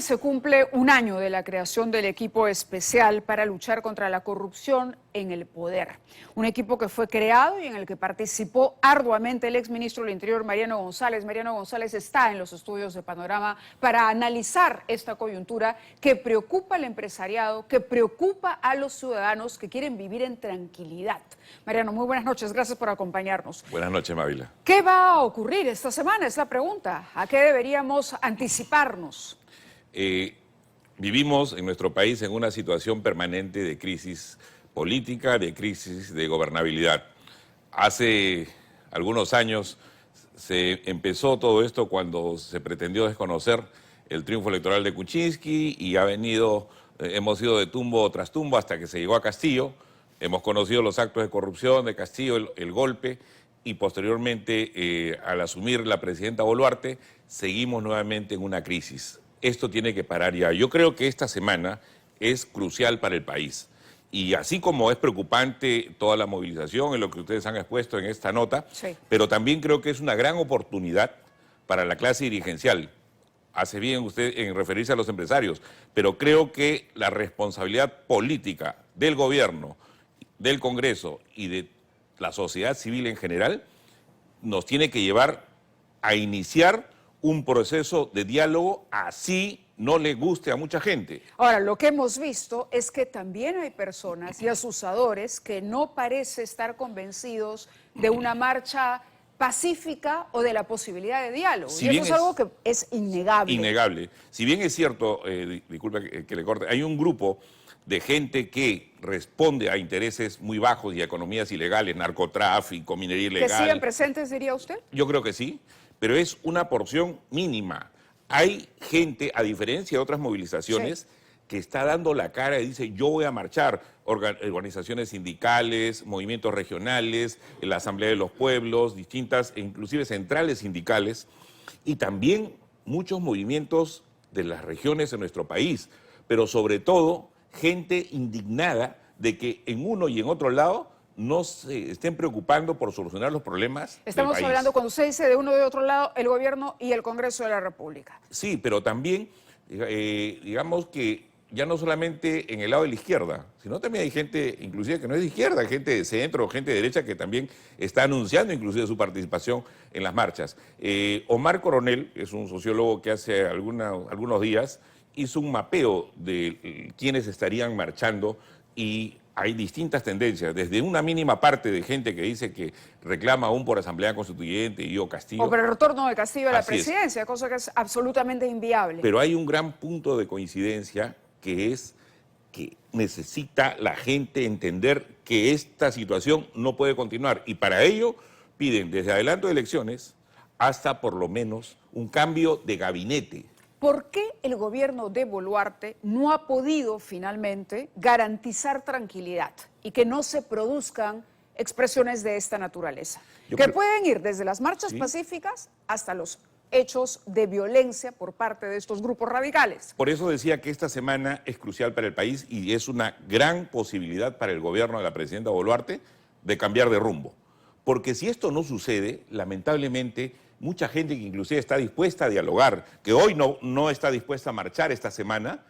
Se cumple un año de la creación del equipo especial para luchar contra la corrupción en el poder. Un equipo que fue creado y en el que participó arduamente el exministro del Interior, Mariano González. Mariano González está en los estudios de Panorama para analizar esta coyuntura que preocupa al empresariado, que preocupa a los ciudadanos que quieren vivir en tranquilidad. Mariano, muy buenas noches, gracias por acompañarnos. Buenas noches, Mávila. ¿Qué va a ocurrir esta semana? Es la pregunta. ¿A qué deberíamos anticiparnos? Vivimos en nuestro país en una situación permanente de crisis política, de crisis de gobernabilidad. Hace algunos años se empezó todo esto cuando se pretendió desconocer el triunfo electoral de Kuczynski y hemos ido de tumbo tras tumbo hasta que se llegó a Castillo. Hemos conocido los actos de corrupción de Castillo, el golpe, y posteriormente, al asumir la presidenta Boluarte, seguimos nuevamente en una crisis. Esto tiene que parar ya. Yo creo que esta semana es crucial para el país. Y así como es preocupante toda la movilización en lo que ustedes han expuesto en esta nota, sí, pero también creo que es una gran oportunidad para la clase dirigencial. Hace bien usted en referirse a los empresarios, pero creo que la responsabilidad política del gobierno, del Congreso y de la sociedad civil en general nos tiene que llevar a iniciar un proceso de diálogo, así no le guste a mucha gente. Ahora, lo que hemos visto es que también hay personas y asusadores que no parece estar convencidos de una marcha pacífica o de la posibilidad de diálogo. Y eso es algo que es innegable. Innegable. Si bien es cierto, disculpe que le corte, hay un grupo de gente que responde a intereses muy bajos y a economías ilegales, narcotráfico, minería ilegal. ¿Que siguen presentes, diría usted? Yo creo que sí, pero es una porción mínima. Hay gente, a diferencia de otras movilizaciones, sí, que está dando la cara y dice, yo voy a marchar. Organizaciones sindicales, movimientos regionales, la Asamblea de los Pueblos, distintas, inclusive centrales sindicales, y también muchos movimientos de las regiones en nuestro país, pero sobre todo gente indignada de que en uno y en otro lado no se estén preocupando por solucionar los problemas Estamos del país. hablando, cuando usted dice de uno y de otro lado, el gobierno y el Congreso de la República. Sí, pero también, digamos que ya no solamente en el lado de la izquierda, sino también hay gente, inclusive que no es de izquierda, gente de centro, gente de derecha que también está anunciando inclusive su participación en las marchas. Omar Coronel, es un sociólogo que hace algunos días hizo un mapeo de quiénes estarían marchando y hay distintas tendencias, desde una mínima parte de gente que dice que reclama aún por Asamblea Constituyente y o Castillo. O por el retorno de Castillo a la presidencia, cosa que es absolutamente inviable. Pero hay un gran punto de coincidencia que es que necesita la gente entender que esta situación no puede continuar y para ello piden desde adelanto de elecciones hasta por lo menos un cambio de gabinete. ¿Por qué el gobierno de Boluarte no ha podido finalmente garantizar tranquilidad y que no se produzcan expresiones de esta naturaleza? Pueden ir desde las marchas pacíficas hasta los hechos de violencia por parte de estos grupos radicales. Por eso decía que esta semana es crucial para el país y es una gran posibilidad para el gobierno de la presidenta Boluarte de cambiar de rumbo. Porque si esto no sucede, lamentablemente, mucha gente que inclusive está dispuesta a dialogar, que hoy no está dispuesta a marchar esta semana,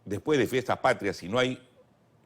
después de Fiestas Patrias, si no hay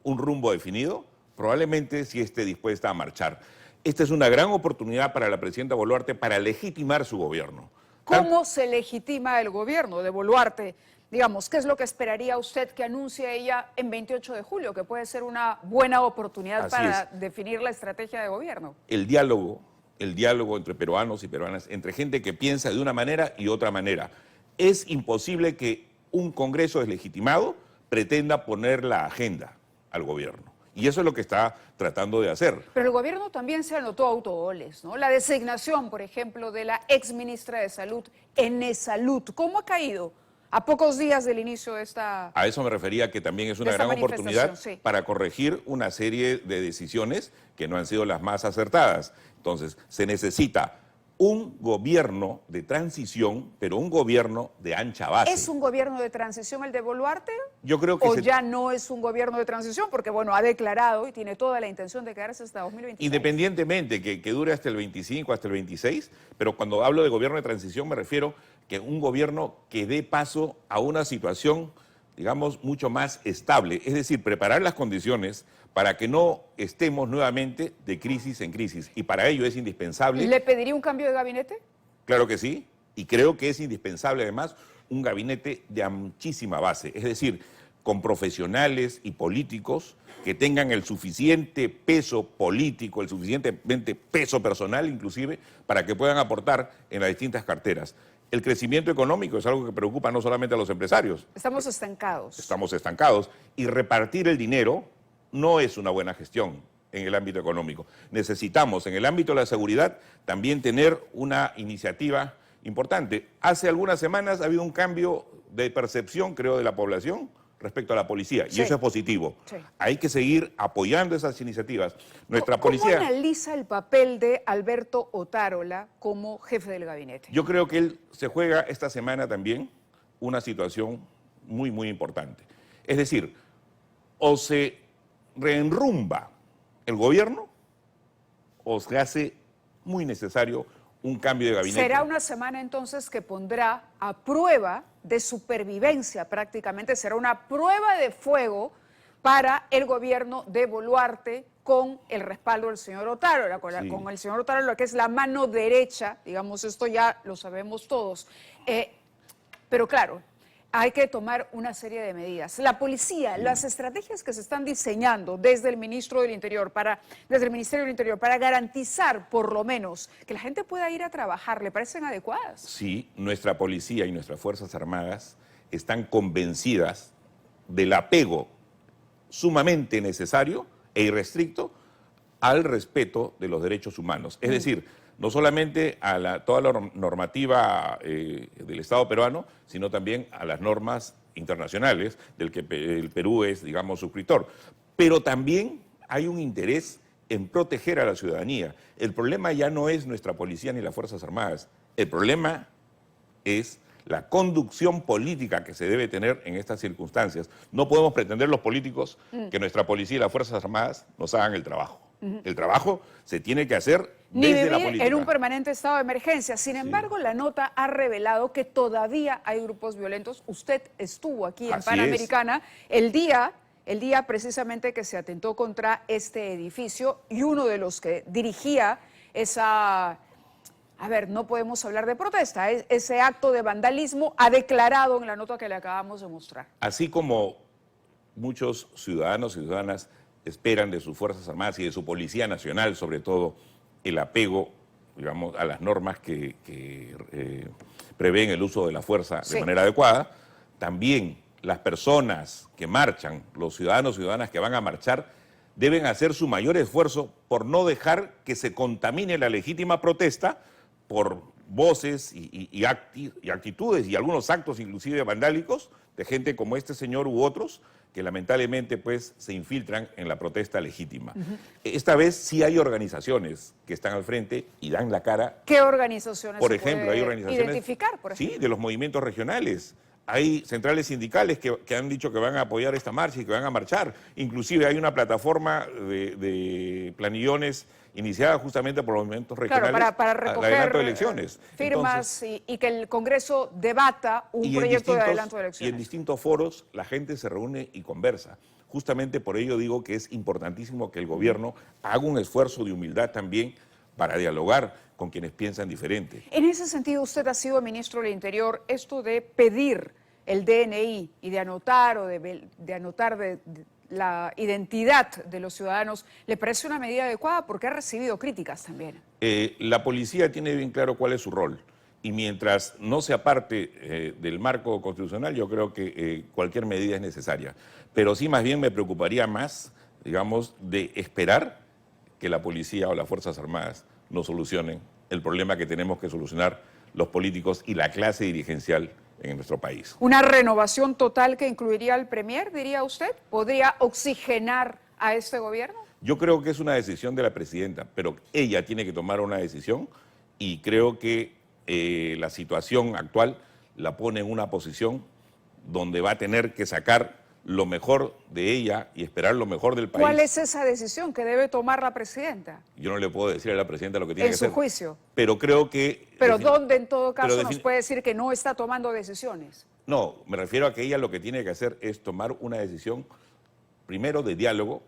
un rumbo definido, probablemente sí esté dispuesta a marchar. Esta es una gran oportunidad para la presidenta Boluarte para legitimar su gobierno. ¿Cómo se legitima el gobierno de Boluarte? Digamos, ¿qué es lo que esperaría usted que anuncie ella en 28 de julio, que puede ser una buena oportunidad para definir la estrategia de gobierno? El diálogo entre peruanos y peruanas, entre gente que piensa de una manera y otra manera. Es imposible que un Congreso deslegitimado pretenda poner la agenda al gobierno. Y eso es lo que está tratando de hacer. Pero el gobierno también se anotó autogoles, ¿no? La designación, por ejemplo, de la exministra de Salud, Enesalud. ¿Cómo ha caído a pocos días del inicio de esta... A eso me refería, que también es una gran oportunidad para corregir una serie de decisiones que no han sido las más acertadas. Entonces, se necesita un gobierno de transición, pero un gobierno de ancha base. ¿Es un gobierno de transición el de Boluarte? Yo creo que ¿O ya no es un gobierno de transición? Porque, bueno, ha declarado y tiene toda la intención de quedarse hasta 2026. Independientemente que dure hasta el 25, hasta el 26, pero cuando hablo de gobierno de transición me refiero que un gobierno que dé paso a una situación, digamos, mucho más estable. Es decir, preparar las condiciones para que no estemos nuevamente de crisis en crisis. Y para ello es indispensable... ¿Le pediría un cambio de gabinete? Claro que sí, y creo que es indispensable además un gabinete de muchísima base, es decir, con profesionales y políticos que tengan el suficiente peso político, el suficientemente peso personal inclusive, para que puedan aportar en las distintas carteras. El crecimiento económico es algo que preocupa no solamente a los empresarios. Estamos estancados. Estamos estancados, y repartir el dinero no es una buena gestión en el ámbito económico. Necesitamos en el ámbito de la seguridad también tener una iniciativa importante. Hace algunas semanas ha habido un cambio de percepción, creo, de la población respecto a la policía, Sí. y eso es positivo. Sí. Hay que seguir apoyando esas iniciativas. Nuestra ¿Cómo policía... analiza el papel de Alberto Otárola como jefe del gabinete? Yo creo que él se juega esta semana también una situación muy, muy importante. Es decir, o se reenrumba el gobierno o se hace muy necesario un cambio de gabinete. Será una semana entonces que pondrá a prueba de supervivencia prácticamente, será una prueba de fuego para el gobierno de Boluarte con el respaldo del señor Otárola, Sí. con el señor Otárola, que es la mano derecha, digamos, esto ya lo sabemos todos. Pero claro, hay que tomar una serie de medidas. La policía, las estrategias que se están diseñando desde el Ministerio del Interior para garantizar por lo menos que la gente pueda ir a trabajar, ¿le parecen adecuadas? Sí, nuestra policía y nuestras Fuerzas Armadas están convencidas del apego sumamente necesario e irrestricto al respeto de los derechos humanos. Es decir, no solamente a toda la normativa del Estado peruano, sino también a las normas internacionales del que el Perú es, digamos, suscriptor. Pero también hay un interés en proteger a la ciudadanía. El problema ya no es nuestra policía ni las Fuerzas Armadas. El problema es la conducción política que se debe tener en estas circunstancias. No podemos pretender los políticos que nuestra policía y las Fuerzas Armadas nos hagan el trabajo. El trabajo se tiene que hacer Ni desde la vivir política. en un permanente estado de emergencia. Sin embargo, la nota ha revelado que todavía hay grupos violentos. Usted estuvo aquí en Así Panamericana el día precisamente que se atentó contra este edificio, y uno de los que dirigía esa... A ver, no podemos hablar de protesta. Ese acto de vandalismo ha declarado en la nota que le acabamos de mostrar. Así como muchos ciudadanos y ciudadanas esperan de sus Fuerzas Armadas y de su Policía Nacional, sobre todo, el apego, digamos, a las normas que prevén el uso de la fuerza Sí. de manera adecuada, también las personas que marchan, los ciudadanos y ciudadanas que van a marchar, deben hacer su mayor esfuerzo por no dejar que se contamine la legítima protesta por voces y actitudes y algunos actos inclusive vandálicos de gente como este señor u otros que lamentablemente pues se infiltran en la protesta legítima. Esta vez sí hay organizaciones que están al frente y dan la cara. ¿Qué organizaciones Por se ejemplo, puede hay organizaciones... identificar, por ejemplo? Sí, de los movimientos regionales. Hay centrales sindicales que han dicho que van a apoyar esta marcha y que van a marchar. Inclusive hay una plataforma de planillones iniciada justamente por los movimientos regionales para al recoger adelanto de elecciones. firmas Entonces, y que el Congreso debata un proyecto de adelanto de y en elecciones. distintos foros la gente se reúne y conversa. Justamente por ello digo que es importantísimo que el gobierno haga un esfuerzo de humildad también para dialogar con quienes piensan diferente. En ese sentido, usted ha sido ministro del Interior. Esto de pedir el DNI y de anotar la identidad de los ciudadanos, ¿le parece una medida adecuada? Porque ha recibido críticas también. La policía tiene bien claro cuál es su rol, y mientras no se aparte del marco constitucional, yo creo que cualquier medida es necesaria. Pero sí, más bien me preocuparía más, digamos, de esperar que la policía o las Fuerzas Armadas nos solucionen el problema que tenemos que solucionar los políticos y la clase dirigencial en nuestro país. ¿Una renovación total que incluiría al Premier, diría usted? ¿Podría oxigenar a este gobierno? Yo creo que es una decisión de la presidenta, pero ella tiene que tomar una decisión, y creo que la situación actual la pone en una posición donde va a tener que sacar lo mejor de ella y esperar lo mejor del país. ¿Cuál es esa decisión que debe tomar la presidenta? Yo no le puedo decir a la presidenta lo que tiene que hacer. En su juicio. Pero creo que... Pero ¿dónde en todo caso pero nos puede decir que no está tomando decisiones? No, me refiero a que ella lo que tiene que hacer es tomar una decisión primero de diálogo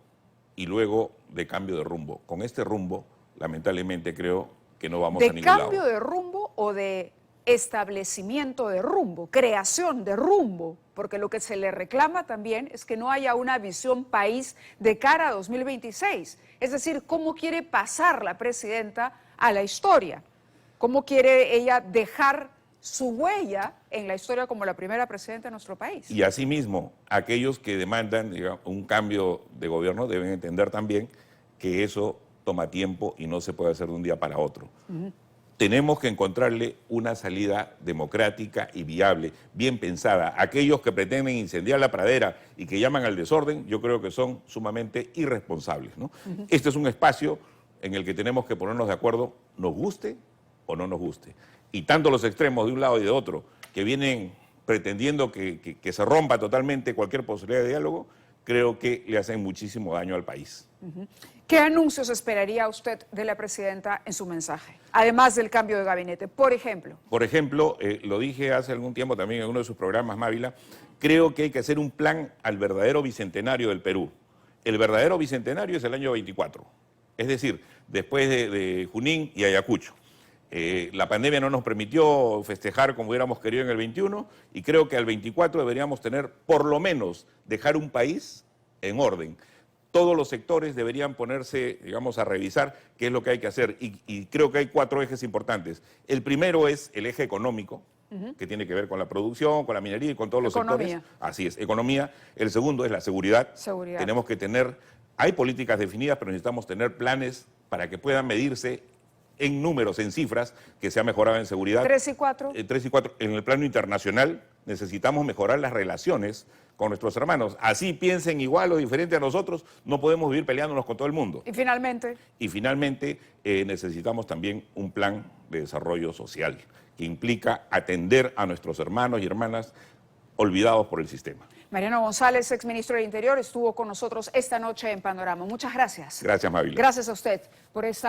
y luego de cambio de rumbo. Con este rumbo, lamentablemente, creo que no vamos a ningún lado. ¿De cambio de rumbo o de establecimiento de rumbo, creación de rumbo? Porque lo que se le reclama también es que no haya una visión país de cara a 2026. Es decir, ¿cómo quiere pasar la presidenta a la historia? ¿Cómo quiere ella dejar su huella en la historia como la primera presidenta de nuestro país? Y asimismo, aquellos que demandan, digamos, un cambio de gobierno deben entender también que eso toma tiempo y no se puede hacer de un día para otro. Tenemos que encontrarle una salida democrática y viable, bien pensada. Aquellos que pretenden incendiar la pradera y que llaman al desorden, yo creo que son sumamente irresponsables, ¿no? Este es un espacio en el que tenemos que ponernos de acuerdo, nos guste o no nos guste. Y tanto los extremos de un lado y de otro, que vienen pretendiendo que se rompa totalmente cualquier posibilidad de diálogo, creo que le hacen muchísimo daño al país. ¿Qué anuncios esperaría usted de la presidenta en su mensaje, además del cambio de gabinete? Por ejemplo. Por ejemplo, lo dije hace algún tiempo también en uno de sus programas, Mávila, creo que hay que hacer un plan al verdadero bicentenario del Perú. El verdadero bicentenario es el año 24, es decir, después de Junín y Ayacucho. La pandemia no nos permitió festejar como hubiéramos querido en el 21 y creo que al 24 deberíamos tener, por lo menos, dejar un país en orden. Todos los sectores deberían ponerse, digamos, a revisar qué es lo que hay que hacer y creo que hay 4 ejes importantes. El primero es el eje económico, que tiene que ver con la producción, con la minería y con todos los sectores. Así es, economía. El segundo es la seguridad. Tenemos que tener, hay políticas definidas, pero necesitamos tener planes para que puedan medirse en números, en cifras, que se ha mejorado en seguridad. 3 y 4. 3 y 4. En el plano internacional necesitamos mejorar las relaciones con nuestros hermanos. Así piensen igual o diferente a nosotros, no podemos vivir peleándonos con todo el mundo. Y finalmente. Y finalmente necesitamos también un plan de desarrollo social que implica atender a nuestros hermanos y hermanas olvidados por el sistema. Mariano González, exministro del Interior, estuvo con nosotros esta noche en Panorama. Muchas gracias. Gracias, Mávila. Gracias a usted por esta